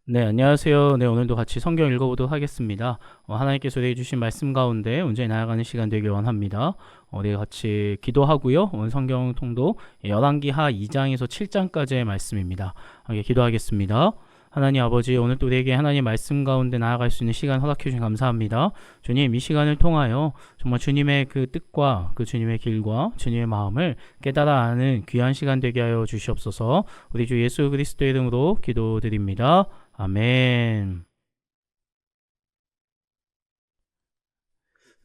네, 안녕하세요. 네, 오늘도 같이 성경 읽어보도록 하겠습니다. 하나님께서 내주신 말씀 가운데 온전히 나아가는 시간 되길 원합니다. 우리 같이 기도하고요. 오늘 성경 통독 열왕기하 2장에서 7장까지의 말씀입니다. 함께 기도하겠습니다. 하나님 아버지, 오늘 또 우리에게 하나님 말씀 가운데 나아갈 수 있는 시간 허락해 주신 감사합니다. 주님, 이 시간을 통하여 정말 주님의 그 뜻과 그 주님의 길과 주님의 마음을 깨달아 아는 귀한 시간 되게 하여 주시옵소서. 우리 주 예수 그리스도의 이름으로 기도드립니다. 아멘.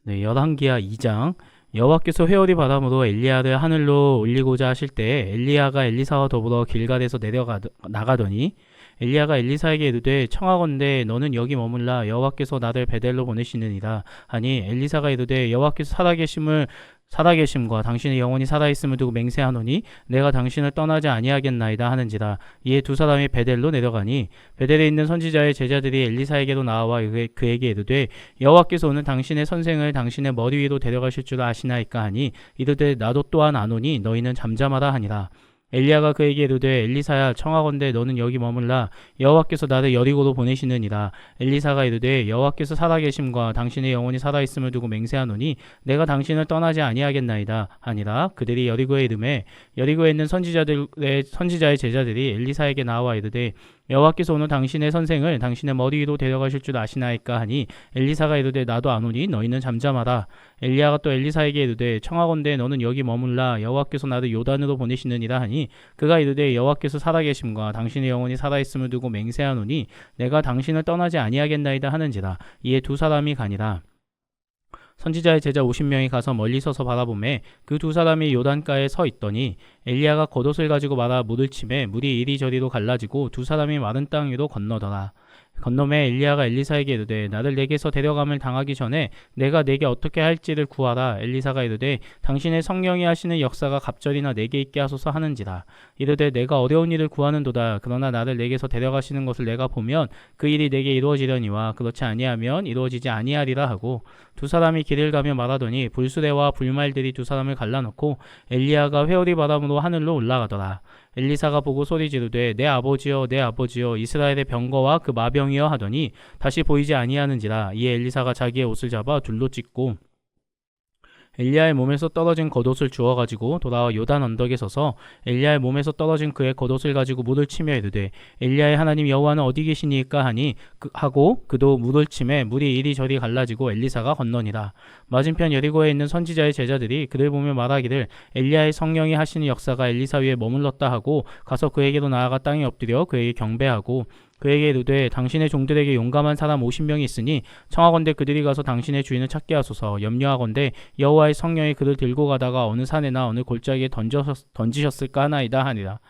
네, 열왕기하 2장. 여호와께서 회오리 바람으로 엘리야를 하늘로 올리고자 하실 때 엘리야가 엘리사와 더불어 길갈에서 나가더니 엘리야가 엘리사에게 이르되 청하건대 너는 여기 머물라 여호와께서 나를 베델로 보내시느니라 하니 엘리사가 이르되 여호와께서 살아계심과 당신의 영혼이 살아있음을 두고 맹세하노니 내가 당신을 떠나지 아니하겠나이다 하는지라. 이에 두 사람이 베델로 내려가니 베델에 있는 선지자의 제자들이 엘리사에게로 나와 그에게 이르되 여호와께서 오늘 당신의 선생을 당신의 머리 위로 데려가실 줄 아시나이까 하니 이르되 나도 또한 아노니 너희는 잠잠하라 하니라. 엘리야가 그에게 이르되 엘리사야 청하건대 너는 여기 머물라 여호와께서 나를 여리고로 보내시느니라. 엘리사가 이르되 여호와께서 살아계심과 당신의 영혼이 살아있음을 두고 맹세하노니 내가 당신을 떠나지 아니하겠나이다 하니라. 그들이 여리고에 이르매 여리고에 있는 선지자의 제자들이 엘리사에게 나와 이르되 여호와께서 오늘 당신의 선생을 당신의 머리 위로 데려가실 줄 아시나이까 하니 엘리사가 이르되 나도 아노니 너희는 잠잠하라. 엘리야가 또 엘리사에게 이르되 청하건대 너는 여기 머물라 여호와께서 나를 요단으로 보내시느니라 하니 그가 이르되 여호와께서 살아계심과 당신의 영혼이 살아있음을 두고 맹세하노니 내가 당신을 떠나지 아니하겠나이다 하는지라. 이에 두 사람이 가니라. 선지자의 제자 50명이 가서 멀리 서서 바라보매 그 두 사람이 요단가에 서 있더니 엘리야가 겉옷을 가지고 말아 물을 치매 물이 이리저리로 갈라지고 두 사람이 마른 땅 위로 건너더라. 건너매 엘리야가 엘리사에게 이르되 나를 내게서 데려감을 당하기 전에 내가 내게 어떻게 할지를 구하라. 엘리사가 이르되 당신의 성령이 하시는 역사가 갑절이나 내게 있게 하소서 하는지라. 이르되 내가 어려운 일을 구하는도다. 그러나 나를 내게서 데려가시는 것을 내가 보면 그 일이 내게 이루어지려니와 그렇지 아니하면 이루어지지 아니하리라 하고 두 사람이 길을 가며 말하더니 불수레와 불말들이 두 사람을 갈라놓고 엘리야가 회오리 바람으로 하늘로 올라가더라. 엘리사가 보고 소리 지르되 내 아버지여 내 아버지여 이스라엘의 병거와 그 마병이여 하더니 다시 보이지 아니하는지라. 이에 엘리사가 자기의 옷을 잡아 둘로 찢고 엘리야의 몸에서 떨어진 겉옷을 주워 가지고 돌아와 요단 언덕에 서서 엘리야의 몸에서 떨어진 그의 겉옷을 가지고 물을 치며 이르되 엘리야의 하나님 여호와는 어디 계시니까 하니 하고 그도 물을 치매 물이 이리저리 갈라지고 엘리사가 건너니라. 맞은편 여리고에 있는 선지자의 제자들이 그를 보며 말하기를 엘리야의 성령이 하시는 역사가 엘리사 위에 머물렀다 하고 가서 그에게로 나아가 땅에 엎드려 그에게 경배하고 그에게 이르되 당신의 종들에게 용감한 사람 50명이 있으니 청하건대 그들이 가서 당신의 주인을 찾게 하소서. 염려하건대 여호와의 성령이 그를 들고 가다가 어느 산에나 어느 골짜기에 던지셨을까 하나이다 하니라.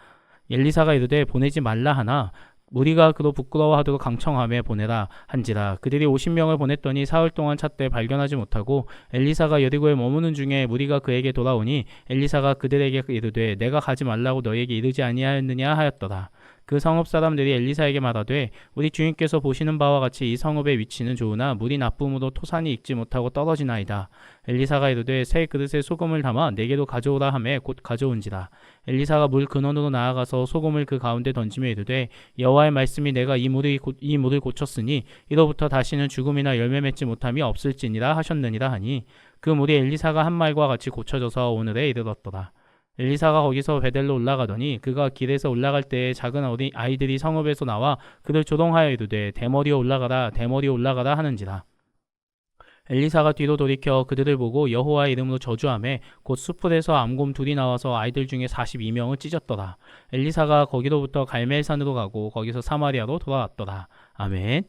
엘리사가 이르되 보내지 말라 하나 무리가 그로 부끄러워하도록 강청하며 보내라 한지라. 그들이 50명을 보냈더니 사흘 동안 찾되 발견하지 못하고 엘리사가 여리고에 머무는 중에 무리가 그에게 돌아오니 엘리사가 그들에게 이르되 내가 가지 말라고 너희에게 이르지 아니하였느냐 하였더라. 그 성읍 사람들이 엘리사에게 말하되 우리 주인께서 보시는 바와 같이 이 성읍의 위치는 좋으나 물이 나쁨으로 토산이 익지 못하고 떨어지나이다. 엘리사가 이르되 새 그릇에 소금을 담아 내게로 가져오라 하매 곧 가져온지라. 엘리사가 물 근원으로 나아가서 소금을 그 가운데 던지며 이르되 여호와의 말씀이 내가 이 물을 고쳤으니 이로부터 다시는 죽음이나 열매 맺지 못함이 없을지니라 하셨느니라 하니 그 물이 엘리사가 한 말과 같이 고쳐져서 오늘에 이르렀더라. 엘리사가 거기서 베델로 올라가더니 그가 길에서 올라갈 때에 작은 아이들이 성읍에서 나와 그를 조롱하여 이르되 대머리에 올라가라 하는지라. 엘리사가 뒤로 돌이켜 그들을 보고 여호와의 이름으로 저주하매 곧 수풀에서 암곰 둘이 나와서 아이들 중에 42명을 찢었더라. 엘리사가 거기로부터 갈멜산으로 가고 거기서 사마리아로 돌아왔더라. 아멘.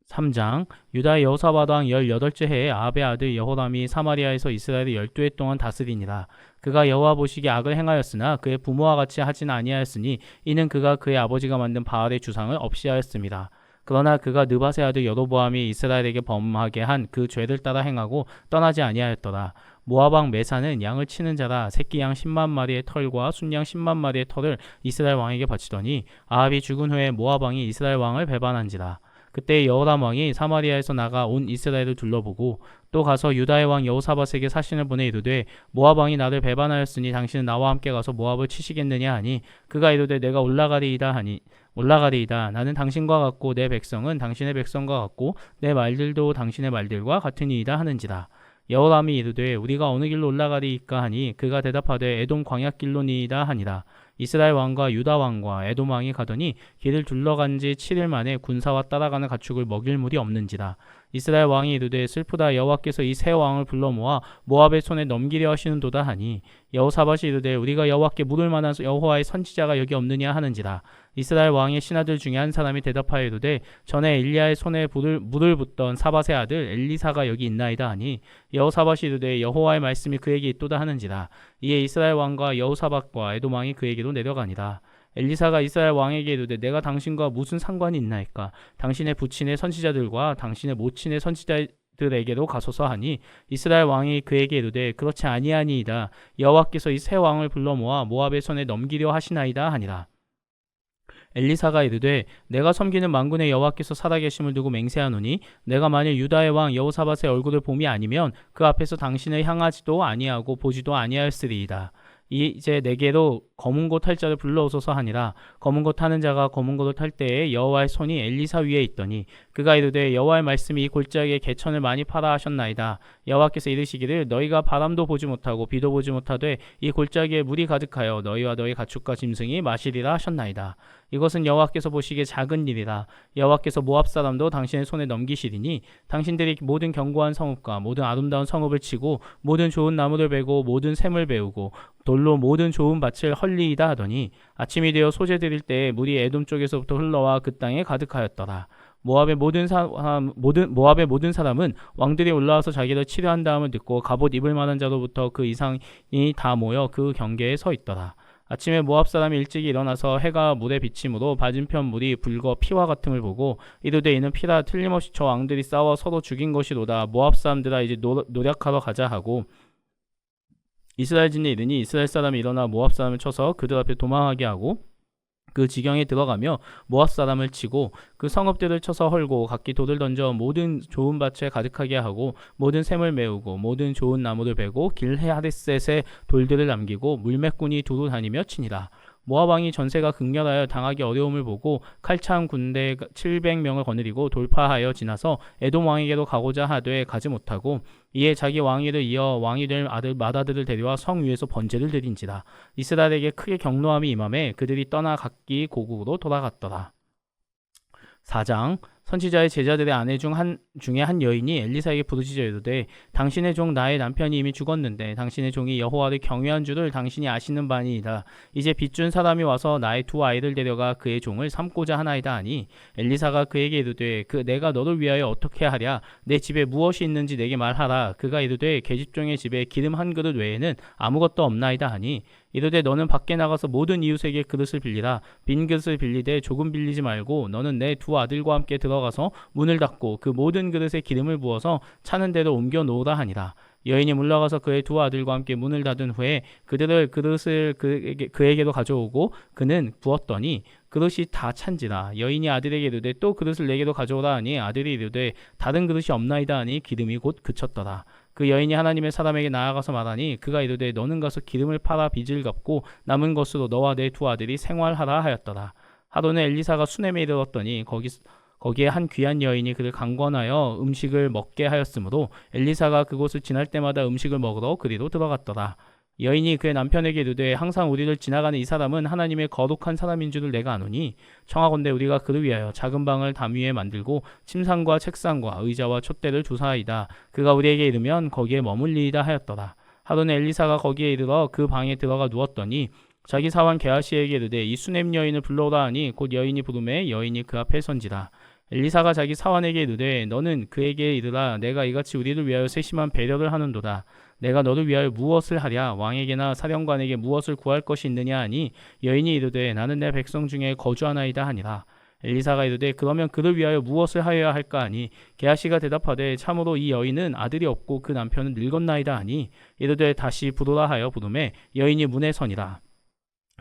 3장. 유다의 여호사밧 왕 18째 해에 아합의 아들 여호람이 사마리아에서 이스라엘을 12해 동안 다스리니라. 그가 여호와 보시기에 악을 행하였으나 그의 부모와 같이 하진 아니하였으니 이는 그가 그의 아버지가 만든 바알의 주상을 없이 하였습니다. 그러나 그가 느밧의 아들 여로보암이 이스라엘에게 범하게 한 그 죄를 따라 행하고 떠나지 아니하였더라. 모압 왕 메사는 양을 치는 자라 새끼 양 10만 마리의 털과 순양 10만 마리의 털을 이스라엘 왕에게 바치더니 아합이 죽은 후에 모압 왕이 이스라엘 왕을 배반한지라. 그때 여호람 왕이 사마리아에서 나가 온 이스라엘을 둘러보고 또 가서 유다의 왕 여호사밧에게 사신을 보내 이르되 모압 왕이 나를 배반하였으니 당신은 나와 함께 가서 모압을 치시겠느냐 하니 그가 이르되 내가 올라가리이다. 나는 당신과 같고 내 백성은 당신의 백성과 같고 내 말들도 당신의 말들과 같으니이다 하는지라. 여호람이 이르되 우리가 어느 길로 올라가리이까 하니 그가 대답하되 에돔 광야길로니이다 하니라. 이스라엘 왕과 유다 왕과 에돔 왕이 가더니 길을 둘러간 지 7일 만에 군사와 따라가는 가축을 먹일 물이 없는지라. 이스라엘 왕이 이르되 슬프다. 여호와께서 이 세 왕을 불러 모아 모압의 손에 넘기려 하시는도다 하니 여호사밧이 이르되 우리가 여호와께 물을 만한 여호와의 선지자가 여기 없느냐 하는지라. 이스라엘 왕의 신하들 중에 한 사람이 대답하여 이르되 전에 엘리야의 손에 물을 붓던 사밧의 아들 엘리사가 여기 있나이다 하니 여호사밧이 이르되 여호와의 말씀이 그에게 있도다 하는지라. 이에 이스라엘 왕과 여호사밧과 에돔 왕이 그에게로 내려가니라. 엘리사가 이스라엘 왕에게 이르되 내가 당신과 무슨 상관이 있나이까? 당신의 부친의 선지자들과 당신의 모친의 선지자들에게로 가소서 하니 이스라엘 왕이 그에게 이르되 그렇지 아니하니이다. 여호와께서 이 세 왕을 불러 모아 모압의 손에 넘기려 하시나이다 하니라. 엘리사가 이르되 내가 섬기는 만군의 여호와께서 살아계심을 두고 맹세하노니 내가 만일 유다의 왕 여호사밧의 얼굴을 봄이 아니면 그 앞에서 당신을 향하지도 아니하고 보지도 아니하였으리이다. 이제 내게로 검은 고 탈 자를 불러오소서 하니라. 검은 고 타는 자가 검은 고를 탈 때에 여호와의 손이 엘리사 위에 있더니 그가 이르되 여호와의 말씀이 이 골짜기에 개천을 많이 파라 하셨나이다. 여호와께서 이르시기를 너희가 바람도 보지 못하고 비도 보지 못하되 이 골짜기에 물이 가득하여 너희와 너희 가축과 짐승이 마시리라 하셨나이다. 이것은 여호와께서 보시기에 작은 일이라. 여호와께서 모압 사람도 당신의 손에 넘기시리니 당신들이 모든 견고한 성읍과 모든 아름다운 성읍을 치고 모든 좋은 나무를 베고 모든 샘을 베우고 돌로 모든 좋은 밭을 헐리이다 하더니 아침이 되어 소재 드릴 때에 물이 에돔 쪽에서부터 흘러와 그 땅에 가득하였더라. 모압의 모든 사람은 왕들이 올라와서 자기를 치료한 다음을 듣고 갑옷 입을 만한 자로부터 그 이상이 다 모여 그 경계에 서 있더라. 아침에 모압 사람이 일찍이 일어나서 해가 물에 비침으로 맞은편 물이 붉어 피와 같음을 보고 이르되 이는 피라. 틀림없이 저 왕들이 싸워 서로 죽인 것이로다. 모압 사람들아 이제 노력하러 가자 하고 이스라엘 진에 이르니 이스라엘 사람이 일어나 모압 사람을 쳐서 그들 앞에 도망하게 하고 그 지경에 들어가며 모압 사람을 치고 그 성읍들을 쳐서 헐고 각기 돌을 던져 모든 좋은 밭에 가득하게 하고 모든 샘을 메우고 모든 좋은 나무를 베고 길헤아레셋에 돌들을 남기고 물매꾼이 두루 다니며 치니라. 모압 왕이 전세가 극렬하여 당하기 어려움을 보고 칼창 군대 700명을 거느리고 돌파하여 지나서 에돔 왕에게로 가고자 하되 가지 못하고 이에 자기 왕위를 이어 왕이 될 아들 마다들을 데려와 성 위에서 번제를 드린지라. 이스라엘에게 크게 경노함이 임함에 그들이 떠나 각기 고국으로 돌아갔더라. 4장. 선지자의 제자들의 아내 중에 한 여인이 엘리사에게 부르짖어 이르되 당신의 종 나의 남편이 이미 죽었는데 당신의 종이 여호와를 경외한 줄을 당신이 아시는 바니이다. 이제 빚준 사람이 와서 나의 두 아이를 데려가 그의 종을 삼고자 하나이다 하니 엘리사가 그에게 이르되 내가 너를 위하여 어떻게 하랴? 내 집에 무엇이 있는지 내게 말하라. 그가 이르되 계집종의 집에 기름 한 그릇 외에는 아무것도 없나이다 하니 이르되 너는 밖에 나가서 모든 이웃에게 그릇을 빌리라. 빈 그릇을 빌리되 조금 빌리지 말고 너는 내 두 아들과 함께 들어가서 문을 닫고 그 모든 그릇에 기름을 부어서 차는 대로 옮겨 놓으라 하니라. 여인이 물러가서 그의 두 아들과 함께 문을 닫은 후에 그릇을 그에게로 가져오고 그는 부었더니 그릇이 다 찬지라. 여인이 아들에게 이르되 또 그릇을 내게로 가져오라 하니 아들이 이르되 다른 그릇이 없나이다 하니 기름이 곧 그쳤더라. 그 여인이 하나님의 사람에게 나아가서 말하니 그가 이르되 너는 가서 기름을 팔아 빚을 갚고 남은 것으로 너와 내 두 아들이 생활하라 하였더라. 하루는 엘리사가 수넴에 이르렀더니 거기에 한 귀한 여인이 그를 강권하여 음식을 먹게 하였으므로 엘리사가 그곳을 지날 때마다 음식을 먹으러 그리로 들어갔더라. 여인이 그의 남편에게 이르되 항상 우리를 지나가는 이 사람은 하나님의 거룩한 사람인 줄을 내가 아노니 청하건대 우리가 그를 위하여 작은 방을 담 위에 만들고 침상과 책상과 의자와 촛대를 주사이다. 그가 우리에게 이르면 거기에 머물리이다 하였더라. 하루는 엘리사가 거기에 이르러 그 방에 들어가 누웠더니 자기 사환 게하시에게 이르되 이 수넴 여인을 불러오라 하니 곧 여인이 부르매 여인이 그 앞에 선지라. 엘리사가 자기 사환에게 이르되 너는 그에게 이르라. 내가 이같이 우리를 위하여 세심한 배려를 하는도다. 내가 너를 위하여 무엇을 하랴? 왕에게나 사령관에게 무엇을 구할 것이 있느냐 하니 여인이 이르되 나는 내 백성 중에 거주하나이다 하니라. 엘리사가 이르되 그러면 그를 위하여 무엇을 하여야 할까 하니 게하시가 대답하되 참으로 이 여인은 아들이 없고 그 남편은 늙었나이다 하니 이르되 다시 부르라 하여 부르매 여인이 문에 서니라.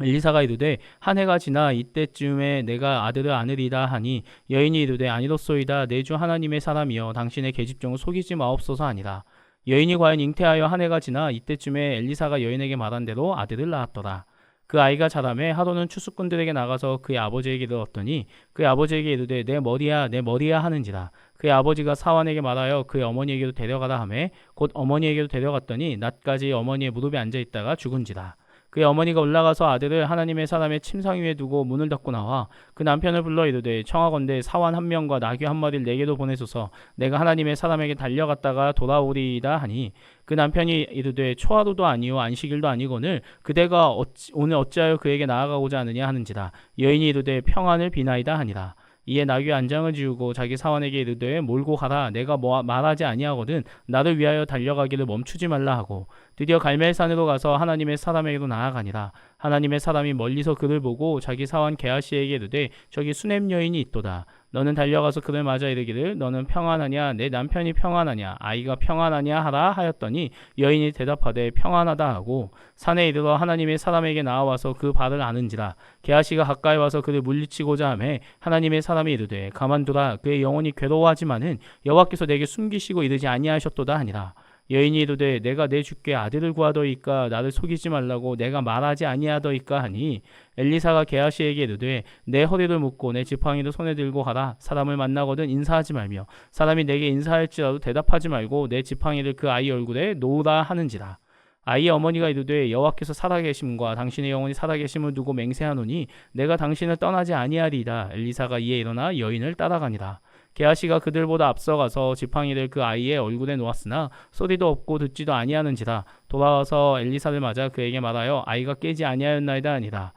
엘리사가 이르되 한 해가 지나 이때쯤에 내가 아들을 안으리라 하니 여인이 이르되 아니로소이다. 내 주 하나님의 사람이여 당신의 계집종을 속이지 마옵소서 하니라. 여인이 과연 잉태하여 한 해가 지나 이때쯤에 엘리사가 여인에게 말한 대로 아들을 낳았더라. 그 아이가 자라매 하도는 추수꾼들에게 나가서 그의 아버지에게 이르렀더니 그의 아버지에게 이르되 내 머리야 내 머리야 하는지라. 그의 아버지가 사환에게 말하여 그의 어머니에게도 데려가라 하매 곧 어머니에게도 데려갔더니 낮까지 어머니의 무릎에 앉아 있다가 죽은지라. 그의 어머니가 올라가서 아들을 하나님의 사람의 침상 위에 두고 문을 닫고 나와 그 남편을 불러 이르되 청하건대 사환 한 명과 나귀 한 마리를 내게도 보내소서 내가 하나님의 사람에게 달려갔다가 돌아오리이다 하니 그 남편이 이르되 초하루도 아니요 안식일도 아니거늘 그대가 오늘 어찌하여 그에게 나아가고자 하느냐 하는지라. 여인이 이르되 평안을 비나이다 하니라. 이에 나귀 안장을 지우고 자기 사환에게 이르되 몰고 가라. 내가 말하지 아니하거든 나를 위하여 달려가기를 멈추지 말라 하고 드디어 갈멜산으로 가서 하나님의 사람에게로 나아가니라. 하나님의 사람이 멀리서 그를 보고 자기 사환 게하시에게 이르되 저기 수넴 여인이 있도다. 너는 달려가서 그를 맞아 이르기를 너는 평안하냐 내 남편이 평안하냐 아이가 평안하냐 하라 하였더니 여인이 대답하되 평안하다 하고 산에 이르러 하나님의 사람에게 나와서 그 발을 아는지라. 게하시가 가까이 와서 그를 물리치고자 하매 하나님의 사람이 이르되 가만두라 그의 영혼이 괴로워하지만은 여호와께서 내게 숨기시고 이르지 아니하셨도다 하니라. 여인이 이르되 내가 내 주께 아들을 구하더이까 나를 속이지 말라고 내가 말하지 아니하더이까 하니 엘리사가 게하시에게 이르되 내 허리를 묶고 내 지팡이를 손에 들고 가라. 사람을 만나거든 인사하지 말며 사람이 내게 인사할지라도 대답하지 말고 내 지팡이를 그 아이 얼굴에 놓으라 하는지라. 아이의 어머니가 이르되 여호와께서 살아계심과 당신의 영혼이 살아계심을 두고 맹세하노니 내가 당신을 떠나지 아니하리이다. 엘리사가 이에 일어나 여인을 따라가니라. 게하시가 그들보다 앞서가서 지팡이를 그 아이의 얼굴에 놓았으나 소리도 없고 듣지도 아니하는지라. 돌아와서 엘리사를 맞아 그에게 말하여 아이가 깨지 아니하였나이다 하니라.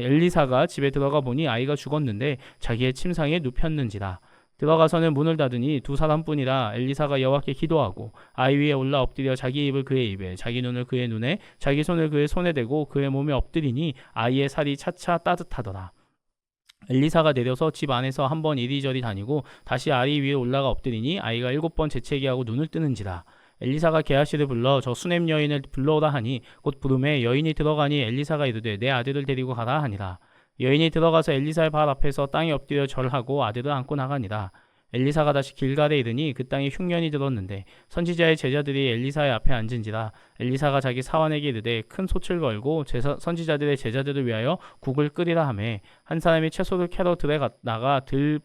엘리사가 집에 들어가 보니 아이가 죽었는데 자기의 침상에 눕혔는지라. 들어가서는 문을 닫으니 두 사람뿐이라. 엘리사가 여호와께 기도하고 아이 위에 올라 엎드려 자기 입을 그의 입에 자기 눈을 그의 눈에 자기 손을 그의 손에 대고 그의 몸에 엎드리니 아이의 살이 차차 따뜻하더라. 엘리사가 내려서 집 안에서 한번 이리저리 다니고 다시 아이 위에 올라가 엎드리니 아이가 7번 재채기하고 눈을 뜨는지라. 엘리사가 게하시를 불러 저 수넴 여인을 불러오라 하니 곧 부름에 여인이 들어가니 엘리사가 이르되 내 아들을 데리고 가라 하니라. 여인이 들어가서 엘리사의 발 앞에서 땅에 엎드려 절하고 아들을 안고 나가니라. 엘리사가 다시 길갈에 이르니 그 땅에 흉년이 들었는데 선지자의 제자들이 엘리사의 앞에 앉은지라. 엘리사가 자기 사환에게 이르되 큰 솥을 걸고 선지자들의 제자들을 위하여 국을 끓이라 하매 한 사람이 채소를 캐러 들에 나가 들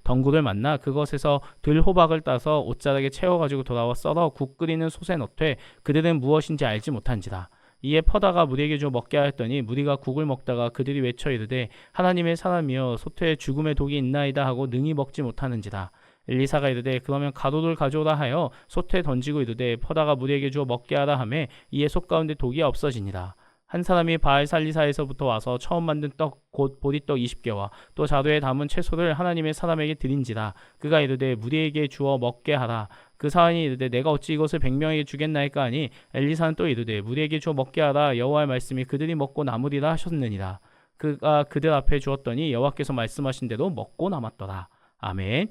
덩굴을 만나 그것에서 들 호박을 따서 옷자락에 채워가지고 돌아와 썰어 국 끓이는 솥에 넣되 그들은 무엇인지 알지 못한지라. 이에 퍼다가 무리에게 줘 먹게 하였더니 무리가 국을 먹다가 그들이 외쳐 이르되 하나님의 사람이여 솥에 죽음의 독이 있나이다 하고 능히 먹지 못하는지라. 엘리사가 이르되 그러면 가루를 가져오라 하여 솥에 던지고 이르되 퍼다가 무리에게 주어 먹게 하라 하매 이에 솥 가운데 독이 없어지니라. 한 사람이 바알살리사에서부터 와서 처음 만든 떡 곧 보리떡 20개와 또 자루에 담은 채소를 하나님의 사람에게 드린지라. 그가 이르되 무리에게 주어 먹게 하라. 그 사환이 이르되 내가 어찌 이것을 100명에게 주겠나이까 하니 엘리사는 또 이르되 무리에게 주어 먹게 하라. 여호와의 말씀이 그들이 먹고 남으리라 하셨느니라. 그가 그들 앞에 주었더니 여호와께서 말씀하신 대로 먹고 남았더라. 아멘.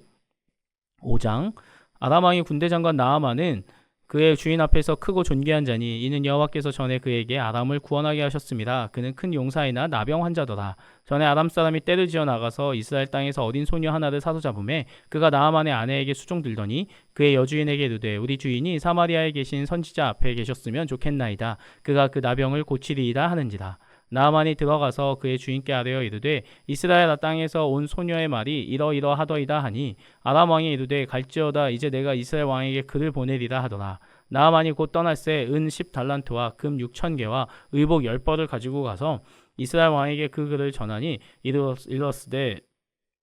5장. 아람 왕의 군대 장관 나아만은 그의 주인 앞에서 크고 존귀한 자니 이는 여호와께서 전에 그에게 아람을 구원하게 하셨습니다. 그는 큰 용사이나 나병 환자더라. 전에 아람 사람이 떼를 지어 나가서 이스라엘 땅에서 어린 소녀 하나를 사로잡음에 그가 나아만의 아내에게 수종들더니 그의 여주인에게 이르되 우리 주인이 사마리아에 계신 선지자 앞에 계셨으면 좋겠나이다. 그가 그 나병을 고치리이다 하는지라. 나아만이 들어가서 그의 주인께 아뢰어 이르되 이스라엘 땅에서 온 소녀의 말이 이러이러하더이다 하니 아람 왕이 이르되 갈지어다 이제 내가 이스라엘 왕에게 그를 보내리라 하더라. 나아만이 곧 떠날새 은 10달란트와 금 6,000개와 의복 10벌을 가지고 가서 이스라엘 왕에게 그 글을 전하니 이르렀으되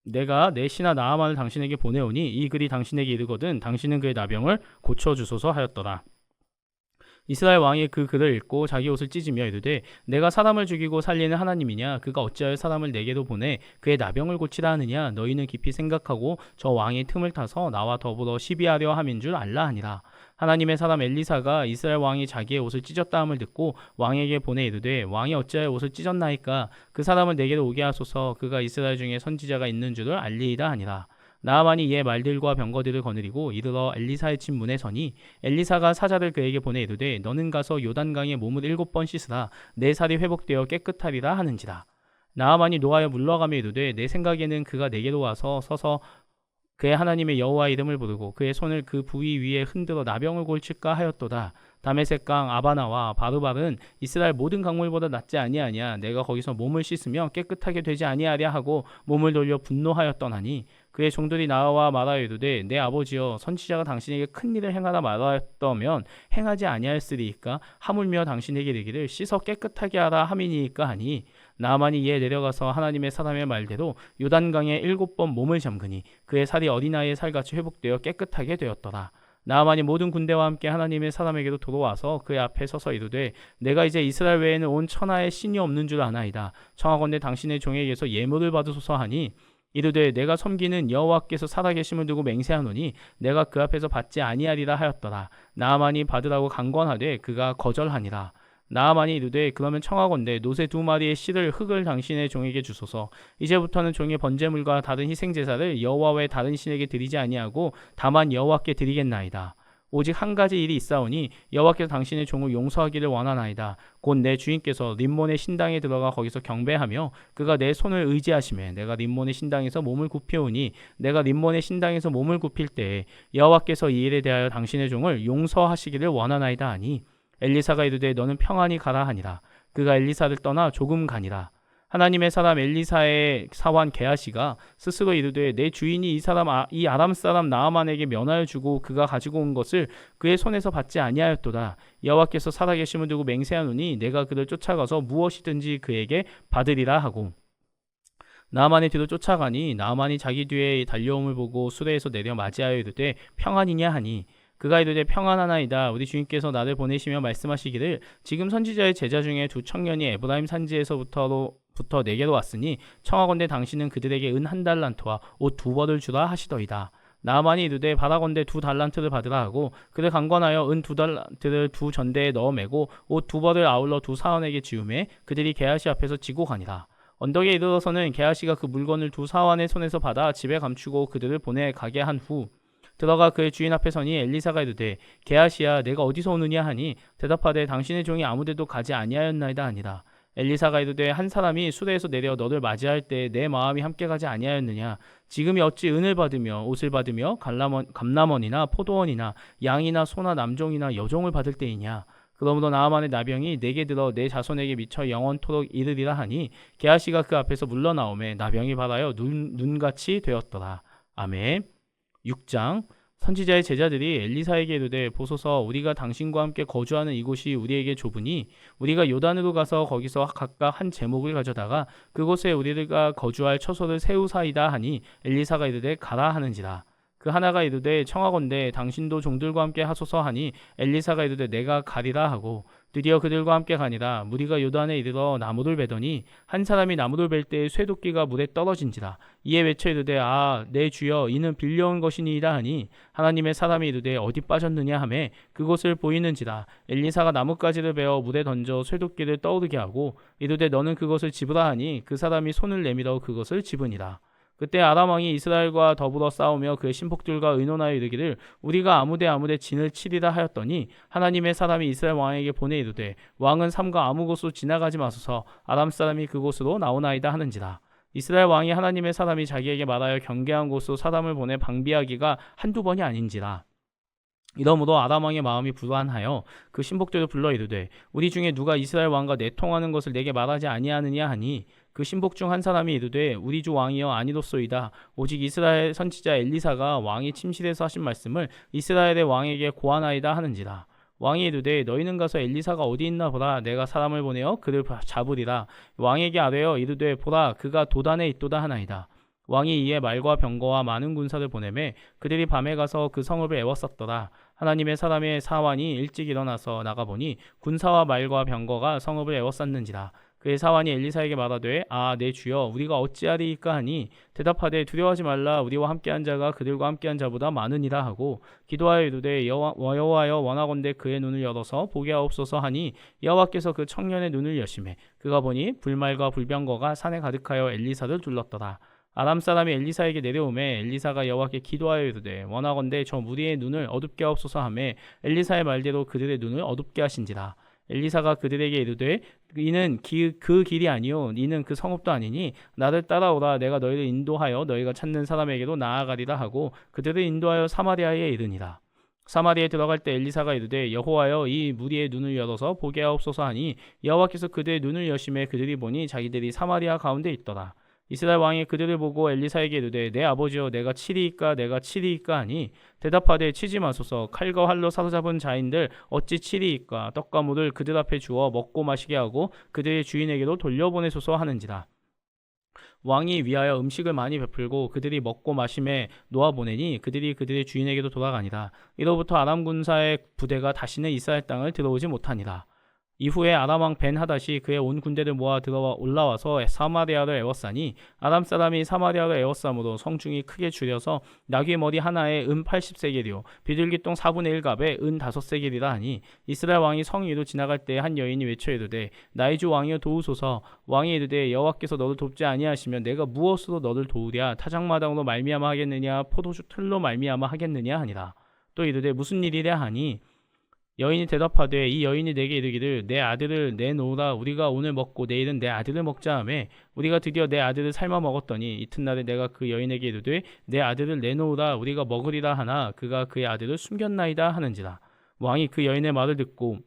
내가 내 신하 나아만을 당신에게 보내오니 이 글이 당신에게 이르거든 당신은 그의 나병을 고쳐주소서 하였더라. 이스라엘 왕이 그 글을 읽고 자기 옷을 찢으며 이르되 내가 사람을 죽이고 살리는 하나님이냐 그가 어찌하여 사람을 내게도 보내 그의 나병을 고치라 하느냐 너희는 깊이 생각하고 저 왕의 틈을 타서 나와 더불어 시비하려 함인 줄 알라 하니라. 하나님의 사람 엘리사가 이스라엘 왕이 자기의 옷을 찢었다 함을 듣고 왕에게 보내 이르되 왕이 어찌하여 옷을 찢었나이까 그 사람을 내게로 오게 하소서 그가 이스라엘 중에 선지자가 있는 줄을 알리이다 하니라. 나아만이 이에 말들과 병거들을 거느리고 이르러 엘리사의 집 문에 서니 엘리사가 사자를 그에게 보내 이르되 너는 가서 요단강에 몸을 7번 씻으라 내 살이 회복되어 깨끗하리라 하는지라. 나아만이 노하여 물러가며 이르되 내 생각에는 그가 내게로 와서 서서 그의 하나님의 여호와 이름을 부르고 그의 손을 그 부위 위에 흔들어 나병을 골칠까 하였도다. 다메섹강 아바나와 바르발은 이스라엘 모든 강물보다 낫지 아니하냐. 내가 거기서 몸을 씻으며 깨끗하게 되지 아니하랴 하고 몸을 돌려 분노하였더나니 그의 종들이 나와 말하여 이르되 내 아버지여 선지자가 당신에게 큰 일을 행하라 말하였다면 행하지 아니하였으리이까. 하물며 당신에게 이르기를 씻어 깨끗하게 하라 함이니이까 하니 나아만이 이에 내려가서 하나님의 사람의 말대로 요단강에 7번 몸을 잠그니 그의 살이 어린아이의 살같이 회복되어 깨끗하게 되었더라. 나아만이 모든 군대와 함께 하나님의 사람에게로 돌아와서 그의 앞에 서서 이르되 내가 이제 이스라엘 외에는 온 천하에 신이 없는 줄 아나이다. 청하건대 당신의 종에게서 예물을 받으소서 하니 이르되 내가 섬기는 여호와께서 살아계심을 두고 맹세하노니 내가 그 앞에서 받지 아니하리라 하였더라. 나아만이 받으라고 강권하되 그가 거절하니라. 나아만이 이르되 그러면 청하건대 노새 2마리의 실을 흙을 당신의 종에게 주소서. 이제부터는 종의 번제물과 다른 희생제사를 여호와 외 다른 신에게 드리지 아니하고 다만 여호와께 드리겠나이다. 오직 한 가지 일이 있사오니 여호와께서 당신의 종을 용서하기를 원하나이다. 곧 내 주인께서 림몬의 신당에 들어가 거기서 경배하며 그가 내 손을 의지하시매 내가 림몬의 신당에서 몸을 굽히오니 내가 림몬의 신당에서 몸을 굽힐 때에 여호와께서 이 일에 대하여 당신의 종을 용서하시기를 원하나이다 하니 엘리사가 이르되 너는 평안히 가라 하니라. 그가 엘리사를 떠나 조금 가니라. 하나님의 사람 엘리사의 사환 게하시가 스스로 이르되 내 주인이 이 아람 사람 나아만에게 면하여 주고 그가 가지고 온 것을 그의 손에서 받지 아니하였도다. 여호와께서 살아계심을 두고 맹세하노니 내가 그를 쫓아가서 무엇이든지 그에게 받으리라 하고 나아만의 뒤로 쫓아가니 나아만이 자기 뒤에 달려옴을 보고 수레에서 내려 맞이하여 이르되 평안이냐 하니 그가 이르되 평안하나이다. 우리 주인께서 나를 보내시며 말씀하시기를 지금 선지자의 제자 중에 2 청년이 에브라임 산지에서부터 내게로 왔으니 청하건대 당신은 그들에게 은 1달란트와 옷 2벌을 주라 하시더이다. 나아만이 이르되 바라건대 2달란트를 받으라 하고 그를 강권하여 은 2달란트를 2전대에 넣어 매고 옷 2벌을 아울러 2사원에게 지우매 그들이 게하시 앞에서 지고 가니라. 언덕에 이르러서는 게하시가 그 물건을 2사원의 손에서 받아 집에 감추고 그들을 보내 가게 한 후 들어가 그의 주인 앞에 서니 엘리사가 이르되 게하시야 내가 어디서 오느냐 하니 대답하되 당신의 종이 아무데도 가지 아니하였나이다 하니라. 엘리사가 이르되 한 사람이 수레에서 내려 너를 맞이할 때 내 마음이 함께 가지 아니하였느냐. 지금이 어찌 은을 받으며 옷을 받으며 감람원이나 포도원이나 양이나 소나 남종이나 여종을 받을 때이냐. 그러므로 나아만의 나병이 내게 들어 내 자손에게 미쳐 영원토록 이르리라 하니 게하시가 그 앞에서 물러나오매 나병이 발하여 눈같이 되었더라. 아멘. 6장 선지자의 제자들이 엘리사에게 이르되 보소서 우리가 당신과 함께 거주하는 이곳이 우리에게 좁으니 우리가 요단으로 가서 거기서 각각 한 제목을 가져다가 그곳에 우리가 거주할 처소를 세우사이다 하니 엘리사가 이르되 가라 하는지라. 그 하나가 이르되 청하건대 당신도 종들과 함께 하소서 하니 엘리사가 이르되 내가 가리라 하고 드디어 그들과 함께 가니라. 무리가 요단에 이르러 나무를 베더니 한 사람이 나무를 벨 때에 쇠도끼가 물에 떨어진지라. 이에 외쳐 이르되 아 내 주여 이는 빌려온 것이니이다 하니 하나님의 사람이 이르되 어디 빠졌느냐 하매 그곳을 보이는지라. 엘리사가 나뭇가지를 베어 물에 던져 쇠도끼를 떠오르게 하고 이르되 너는 그것을 집으라 하니 그 사람이 손을 내밀어 그것을 집으니라. 그때 아람 왕이 이스라엘과 더불어 싸우며 그의 신복들과 의논하여 이르기를 우리가 아무데 진을 치리라 하였더니 하나님의 사람이 이스라엘 왕에게 보내 이르되 왕은 삼가 아무 곳으로 지나가지 마소서 아람 사람이 그곳으로 나오나이다 하는지라. 이스라엘 왕이 하나님의 사람이 자기에게 말하여 경계한 곳으로 사람을 보내 방비하기가 한두 번이 아닌지라. 이러므로 아람 왕의 마음이 불안하여 그 신복들을 불러 이르되 우리 중에 누가 이스라엘 왕과 내통하는 것을 내게 말하지 아니하느냐 하니 그 신복 중 한 사람이 이르되 우리 주 왕이여 아니로소이다. 오직 이스라엘 선지자 엘리사가 왕이 침실에서 하신 말씀을 이스라엘의 왕에게 고하나이다 하는지라. 왕이 이르되 너희는 가서 엘리사가 어디 있나 보라. 내가 사람을 보내어 그를 잡으리라. 왕에게 아뢰어 이르되 보라 그가 도단에 있도다 하나이다. 왕이 이에 말과 병거와 많은 군사를 보내매 그들이 밤에 가서 그 성읍을 에워쌌더라. 하나님의 사람의 사환이 일찍 일어나서 나가보니 군사와 말과 병거가 성읍을 에워쌌는지라. 그의 사환이 엘리사에게 말하되 아 내 주여 우리가 어찌하리이까 하니 대답하되 두려워하지 말라. 우리와 함께한 자가 그들과 함께한 자보다 많으니라 하고 기도하여 이르되 여호와여 원하건대 그의 눈을 열어서 보게 하옵소서 하니 여호와께서 그 청년의 눈을 여시매 그가 보니 불말과 불병거가 산에 가득하여 엘리사를 둘렀더라. 아람 사람이 엘리사에게 내려오매 엘리사가 여호와께 기도하여 이르되 원하건대 저 무리의 눈을 어둡게 하옵소서 하매 엘리사의 말대로 그들의 눈을 어둡게 하신지라. 엘리사가 그들에게 이르되 이는 그 길이 아니요 이는 그 성읍도 아니니 나를 따라오라. 내가 너희를 인도하여 너희가 찾는 사람에게로 나아가리라 하고 그들을 인도하여 사마리아에 이르니라. 사마리아에 들어갈 때 엘리사가 이르되 여호와여 이 무리의 눈을 열어서 보게 하옵소서 하니 여호와께서 그들의 눈을 여심해 그들이 보니 자기들이 사마리아 가운데 있더라. 이스라엘 왕이 그들을 보고 엘리사에게 이르되 내 아버지여 내가 치리이까 하니 대답하되 치지 마소서. 칼과 활로 사로잡은 자인들 어찌 치리이까. 떡과 물을 그들 앞에 주어 먹고 마시게 하고 그들의 주인에게로 돌려보내소서 하는지라. 왕이 위하여 음식을 많이 베풀고 그들이 먹고 마심에 놓아보내니 그들이 그들의 주인에게도 돌아가니라. 이로부터 아람 군사의 부대가 다시는 이스라엘 땅을 들어오지 못하니라. 이후에 아람 왕 벤하닷이 그의 온 군대를 모아 들어와 올라와서 사마리아를 에워싸니 아람 사람이 사마리아를 에워싸므로 성중이 크게 줄여서 나귀 머리 하나에 은 80세겔이요 비둘기똥 4분의 1갑에 은 5세겔이라 하니 이스라엘 왕이 성 위로 지나갈 때 한 여인이 외쳐 이르되 나의 주 왕이여 도우소서. 왕이 이르되 여호와께서 너를 돕지 아니하시면 내가 무엇으로 너를 도우랴. 타작마당으로 말미암아 하겠느냐 포도주 틀로 말미암아 하겠느냐 하니라. 또 이르되 무슨 일이랴 하니 여인이 대답하되 이 여인이 내게 이르기를 내 아들을 내놓으라. 우리가 오늘 먹고 내일은 내 아들을 먹자 하매 우리가 드디어 내 아들을 삶아 먹었더니 이튿날에 내가 그 여인에게 이르되 내 아들을 내놓으라. 우리가 먹으리라 하나 그가 그의 아들을 숨겼나이다 하는지라. 왕이 그 여인의 말을 듣고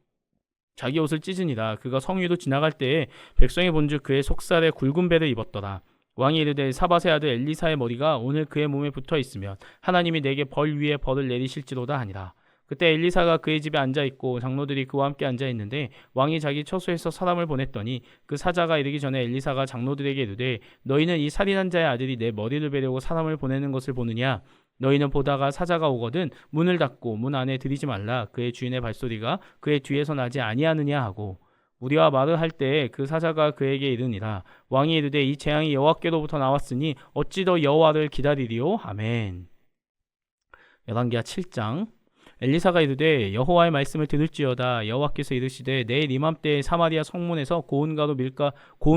자기 옷을 찢으니라. 그가 성 위로 지나갈 때에 백성이 본즉 그의 속살에 굵은 배를 입었더라. 왕이 이르되 사밧의 아들 엘리사의 머리가 오늘 그의 몸에 붙어 있으면 하나님이 내게 벌 위에 벌을 내리실지로다 하니라. 그때 엘리사가 그의 집에 앉아있고 장로들이 그와 함께 앉아있는데 왕이 자기 처소에서 사람을 보냈더니 그 사자가 이르기 전에 엘리사가 장로들에게 이르되 너희는 이 살인한 자의 아들이 내 머리를 베려고 사람을 보내는 것을 보느냐. 너희는 보다가 사자가 오거든 문을 닫고 문 안에 들이지 말라. 그의 주인의 발소리가 그의 뒤에서 나지 아니하느냐 하고 우리와 말을 할 때에 그 사자가 그에게 이르니라. 왕이 이르되 이 재앙이 여호와께로부터 나왔으니 어찌 더 여호와를 기다리리요. 아멘. 열왕기하 7장. 엘리사가 이르되 여호와의 말씀을 들을지어다. 여호와께서 이르시되 내일 이맘때에 사마리아 성문에서 고운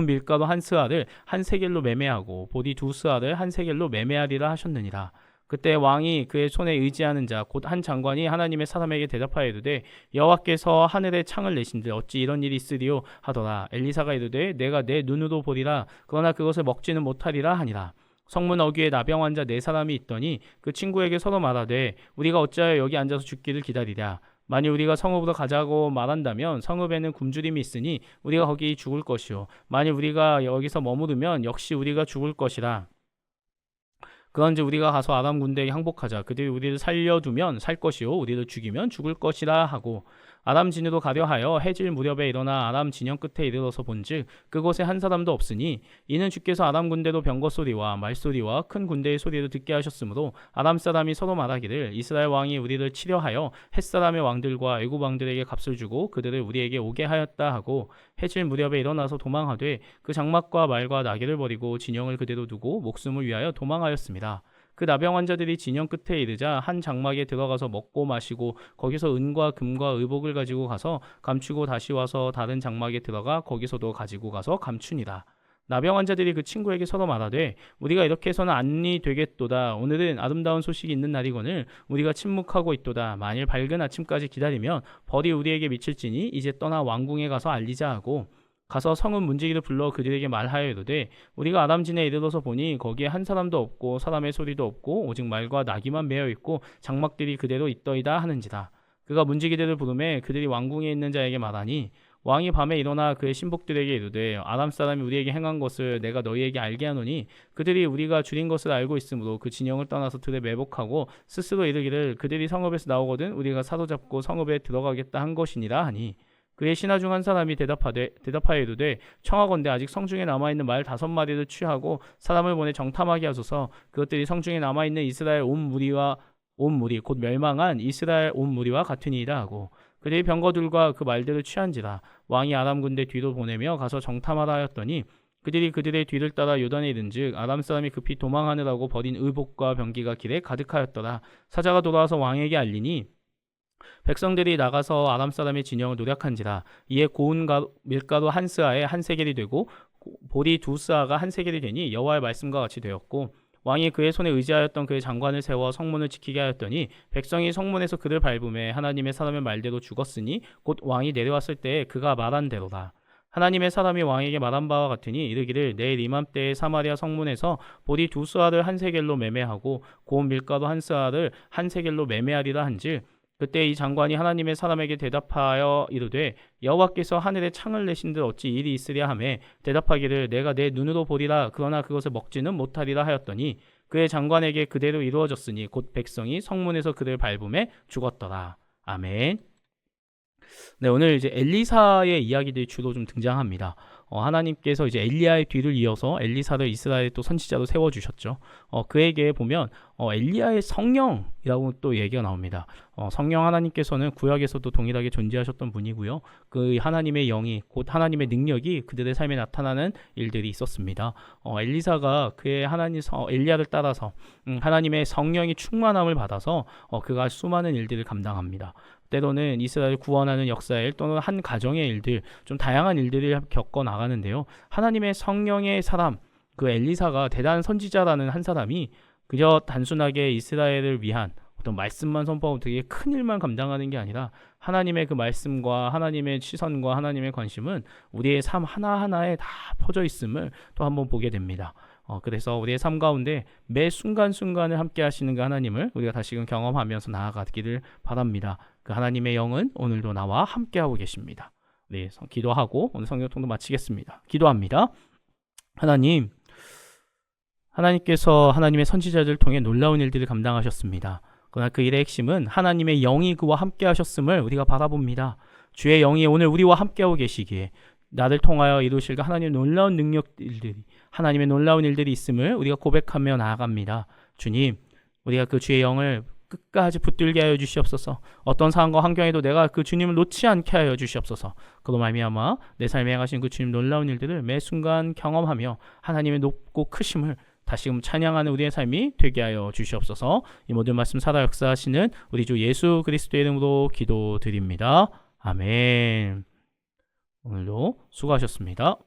밀가루 한 스아를 한 세겔로 매매하고 보리 2스아를 한 세겔로 매매하리라 하셨느니라. 그때 왕이 그의 손에 의지하는 자 곧 한 장관이 하나님의 사람에게 대답하여 이르되 여호와께서 하늘에 창을 내신들 어찌 이런 일이 있으리요 하더라. 엘리사가 이르되 내가 내 눈으로 보리라. 그러나 그것을 먹지는 못하리라 하니라. 성문 어귀에 나병 환자 4사람이 있더니 그 친구에게 서로 말하되 우리가 어찌하여 여기 앉아서 죽기를 기다리랴. 만일 우리가 성읍으로 가자고 말한다면 성읍에는 굶주림이 있으니 우리가 거기 죽을 것이요 만일 우리가 여기서 머무르면 역시 우리가 죽을 것이라. 그런즉 우리가 가서 아람 군대에게 항복하자. 그들이 우리를 살려두면 살 것이요 우리를 죽이면 죽을 것이라 하고 아람 진으로 가려 하여 해질 무렵에 일어나 아람 진영 끝에 이르러서 본즉 그곳에 한 사람도 없으니 이는 주께서 아람 군대로 병거 소리와 말소리와 큰 군대의 소리를 듣게 하셨으므로 아람 사람이 서로 말하기를 이스라엘 왕이 우리를 치려 하여 햇사람의 왕들과 애굽 왕들에게 값을 주고 그들을 우리에게 오게 하였다 하고 해질 무렵에 일어나서 도망하되 그 장막과 말과 나귀를 버리고 진영을 그대로 두고 목숨을 위하여 도망하였습니다. 그 나병 환자들이 진영 끝에 이르자 한 장막에 들어가서 먹고 마시고 거기서 은과 금과 의복을 가지고 가서 감추고 다시 와서 다른 장막에 들어가 거기서도 가지고 가서 감추니라. 나병 환자들이 그 친구에게 서로 말하되 우리가 이렇게 해서는 안리 되겠도다. 오늘은 아름다운 소식이 있는 날이거늘 우리가 침묵하고 있도다. 만일 밝은 아침까지 기다리면 벌이 우리에게 미칠지니 이제 떠나 왕궁에 가서 알리자 하고 가서 성읍 문지기를 불러 그들에게 말하여 이르되 우리가 아람진에 이르러서 보니 거기에 한 사람도 없고 사람의 소리도 없고 오직 말과 나귀만 매어 있고 장막들이 그대로 있더이다 하는지라. 그가 문지기들을 부르매 그들이 왕궁에 있는 자에게 말하니 왕이 밤에 일어나 그의 신복들에게 이르되 아람 사람이 우리에게 행한 것을 내가 너희에게 알게 하노니 그들이 우리가 줄인 것을 알고 있으므로 그 진영을 떠나서 들에 매복하고 스스로 이르기를 그들이 성읍에서 나오거든 우리가 사로잡고 성읍에 들어가겠다 한 것이니라 하니 그의 신하 중 한 사람이 대답하여 이르되 청하건대 아직 성중에 남아있는 말 5마리를 취하고 사람을 보내 정탐하게 하소서. 그것들이 성중에 남아있는 이스라엘 온 무리 곧 멸망한 이스라엘 온 무리와 같으니이다 하고 그들이 병거들과 그 말들을 취한지라. 왕이 아람 군대 뒤로 보내며 가서 정탐하라 하였더니 그들이 그들의 뒤를 따라 요단에 이른즉 아람 사람이 급히 도망하느라고 버린 의복과 병기가 길에 가득하였더라. 사자가 돌아와서 왕에게 알리니 백성들이 나가서 아람 사람의 진영을 노략한지라. 이에 고운 밀가루 한 스아에 한 세겔이 되고 볼이 두 스아가 한 세겔이 되니 여호와의 말씀과 같이 되었고 왕이 그의 손에 의지하였던 그의 장관을 세워 성문을 지키게 하였더니 백성이 성문에서 그를 밟음에 하나님의 사람의 말대로 죽었으니 곧 왕이 내려왔을 때에 그가 말한 대로다. 하나님의 사람이 왕에게 말한 바와 같으니 이르기를 내일 이맘때에 사마리아 성문에서 볼이 두 스아를 한 세겔로 매매하고 고운 밀가루 한 스아를 한 세겔로 매매하리라 한즉 그때 이 장관이 하나님의 사람에게 대답하여 이르되 여호와께서 하늘에 창을 내신들 어찌 일이 있으랴 하매 대답하기를 내가 내 눈으로 보리라 그러나 그것을 먹지는 못하리라 하였더니 그의 장관에게 그대로 이루어졌으니 곧 백성이 성문에서 그를 밟음에 죽었더라. 아멘. 네, 오늘 이제 엘리사의 이야기들이 주로 좀 등장합니다. 하나님께서 이제 엘리야의 뒤를 이어서 엘리사를 이스라엘의 또 선지자로 세워주셨죠. 그에게 보면 엘리야의 성령이라고 또 얘기가 나옵니다. 성령 하나님께서는 구약에서도 동일하게 존재하셨던 분이고요. 그 하나님의 영이 곧 하나님의 능력이 그들의 삶에 나타나는 일들이 있었습니다. 엘리사가 그의 엘리야를 따라서 하나님의 성령이 충만함을 받아서 그가 수많은 일들을 감당합니다. 때로는 이스라엘을 구원하는 역사의 일 또는 한 가정의 일들 좀 다양한 일들을 겪어 나가는데요. 하나님의 성령의 사람 그 엘리사가 대단한 선지자라는 한 사람이 그저 단순하게 이스라엘을 위한 어떤 말씀만 선포하고 되게 큰 일만 감당하는 게 아니라 하나님의 그 말씀과 하나님의 시선과 하나님의 관심은 우리의 삶 하나하나에 다 퍼져 있음을 또 한번 보게 됩니다. 그래서 우리의 삶 가운데 매 순간순간을 함께 하시는 그 하나님을 우리가 다시금 경험하면서 나아가기를 바랍니다. 그 하나님의 영은 오늘도 나와 함께하고 계십니다. 네, 기도하고 오늘 성경통도 마치겠습니다. 기도합니다. 하나님께서 하나님의 선지자들을 통해 놀라운 일들을 감당하셨습니다. 그러나 그 일의 핵심은 하나님의 영이 그와 함께 하셨음을 우리가 바라봅니다. 주의 영이 오늘 우리와 함께하고 계시기에 나를 통하여 이루실 그 하나님의 놀라운 능력들이 하나님의 놀라운 일들이 있음을 우리가 고백하며 나아갑니다. 주님, 우리가 그 주의 영을 끝까지 붙들게 하여 주시옵소서. 어떤 상황과 환경에도 내가 그 주님을 놓지 않게 하여 주시옵소서. 그로 말미암아 내 삶에 행하신 그 주님 놀라운 일들을 매 순간 경험하며 하나님의 높고 크심을 다시금 찬양하는 우리의 삶이 되게 하여 주시옵소서. 이 모든 말씀 살아 역사하시는 우리 주 예수 그리스도의 이름으로 기도드립니다. 아멘. 오늘도 수고하셨습니다.